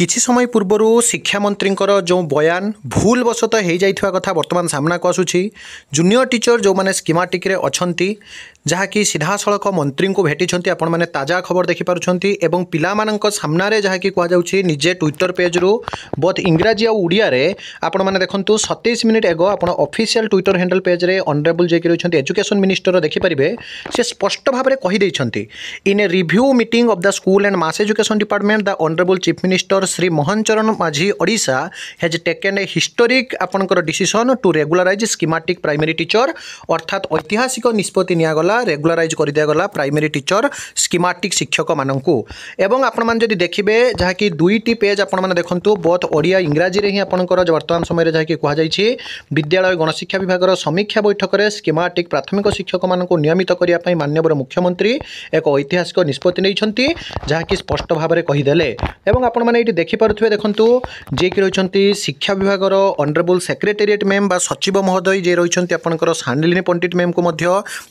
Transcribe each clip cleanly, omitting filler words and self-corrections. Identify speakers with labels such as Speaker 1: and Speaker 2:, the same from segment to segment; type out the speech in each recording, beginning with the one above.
Speaker 1: किछि समय पूर्वर शिक्षा मंत्री जो बयान भूलवशत हो जाइथिबा कथा वर्तमान सामना को आसुछि। जूनियर टीचर जो माने स्कीमाटिक रे अछंती जहाँकि सीधा सड़क मंत्री को भेटी आपण मैंने ताजा खबर देखिपुंट एवं पिला सामने जहाँकि कहुच्छी निजे ट्विटर पेज रु बोथ इंग्राजी और उड़िया आपण मैंने देखूँ 27 मिनिट एगो आप ऑफिशियल ट्विटर हैंडल पेज रे ऑनरेबल जी रही एजुकेशन मिनिस्टर देखिपारे से स्पष्ट भाव में कहीदे in a review meeting of the school and mass education department the honourable chief minister Shri Mohan Charan Majhi Odisha has taken a historic आपनकर decision to regularise schematic primary teacher अर्थात ऐतिहासिक निष्पत्ति निगला रेगुलराइज कर दिगला प्राइमरी टीचर स्कीमाटिक शिक्षक मानू एवं आपण मैंने जब देखिए जहाँकि दुईटी पेज आपण मैंने देखूँ बोथ ओडिया इंग्राजी ही आपंकर वर्तमान समय जहाँकि कहुई विद्यालय गणशिक्षा विभाग समीक्षा बैठक में स्कीमाटिक प्राथमिक शिक्षक मानू नियमित करने माननीय मुख्यमंत्री एक ऐतिहासिक निष्पत्ति नहीं जहाँकि स्पष्ट भाव में कहीदेले एवं आपण मैंने ये देखिपे देखूँ जी कि रही शिक्षा विभाग ऑनरेबल सेक्रेटेरिएट मैम बा सचिव महोदय जी रही आपंकर शांडिलिनी पंडित मैम को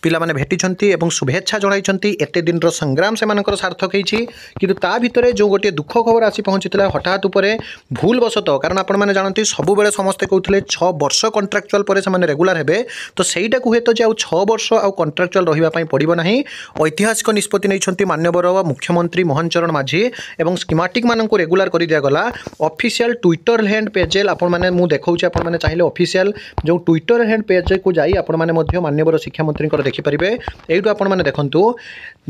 Speaker 1: पिला भेटी एवं शुभेच्छा जनाई एते दिन संग्राम से सार्थक होती कि ता भितर जो गोटे दुख खबर आसी पहुँची हठात उपरे भूलवशत कारण आपण मैंने जानते सब बेले समस्ते कहते 6 वर्ष कंट्राक्चुअल पर से रेगुलर हे तो सहीटा हुए तो 6 वर्ष आउ कंट्राक्चुअल रही पड़ो ना ऐतिहासिक निष्पत्ति नहीं माननीय मुख्यमंत्री मोहन चरण माझी एवं स्कीमाटिक मानक रेगुलर कर दिगला ऑफिशियल ट्विटर हैंड पेज आपने मुझे आपने चाहिए ऑफिशियल जो ट्विटर हैंड पेज को जाई आपने माननीय शिक्षा मंत्री देखिपारे यू आपने देखूँ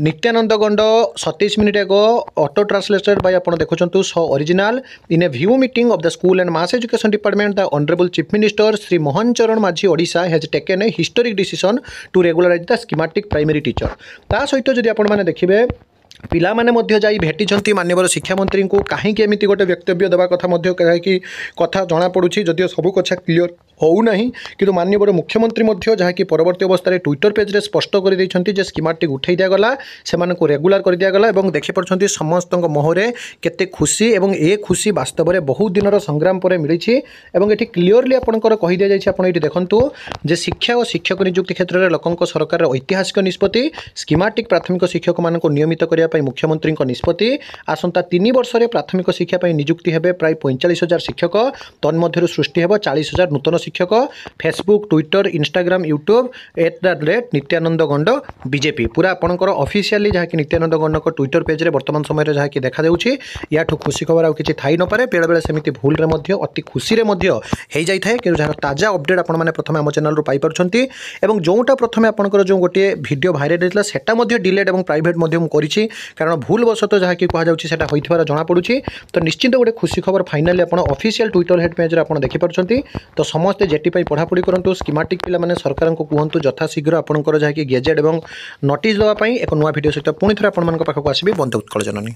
Speaker 1: नित्यानंद गंड 27 मिनिट एगो ऑटो ट्रांसलेटेड बाय आप देखुं सो original in a view meeting of the school and mass education department the honourable chief minister Shri Mohan Charan Majhi Odisha has taken a historic decision to regularise the schematic primary teacher ता सहित जदि आपण माने देखिबे पिला माने जाई भेटी माननीय शिक्षा मंत्री को कहीं एमती गोटे वक्तव्य देवा कथा कहीं कथा जना पड़ुछि जदियो सब कथा क्लीयर होना कि माननीय मुख्यमंत्री जहाँकि परवर्ती अवस्था ट्विटर पेज रे स्पष्ट कर देइछन्ति स्कीमाटिक उठाई दिगला से रेगुलर कर दिगला और देखिपुंट समस्त मुहरे केते खुशी और ये खुशी वास्तव में बहुत दिन संग्राम पर मिली ये क्लीयरली आपंकर कही दि जाए आप देखूँ जे शिक्षा और शिक्षक नियुक्ति क्षेत्र में लोक सरकार ऐतिहासिक निष्पत्ति स्कीमाटिक प्राथमिक शिक्षक मानक नियमित करने मुख्यमंत्री निष्पत्ति आसंता 3 वर्ष में प्राथमिक शिक्षा नियुक्ति हेबे प्राय 45,000 शिक्षक तन्मध्य सृष्टि हेब 40,000 नूतन शिक्षक Facebook Twitter Instagram YouTube @Nityananda Gond BJP पूरा आपंकर ऑफिशियली जहाँकि नित्यानंद गंड को ट्विटर पेज रे वर्तमान समय जहाँ देखा या खुशी खबर आउ किसी थी नपे बेले बेले सेमती भूल अति खुशी हो जाए कि जहाँ ताजा अपडेट आपने प्रथम आम चैनल रू पाइपुंट और जोटा प्रथम आपंकर जो गोटे भिडियो भाइराल होता है डिलेट और प्राइवेट करी कारण भूलवशत जहाँ कि कहना होता जमापड़ी तो निश्चित गोटे खुशी खबर फाइनाली आप ऑफिशियल ट्विटर हेड पेज आप देखिपुंट तो समस्ते जेटी पढ़ापढ़ी करूँ स्कीमाटिक पिला सरकार को कहतु यथाशीघ्र आपंकर जहाँकि गेजेट और नोटिस देवाई एक नुआ भिडियो सहित पुणी थे आपको आसबि बंदे उत्कल जननी।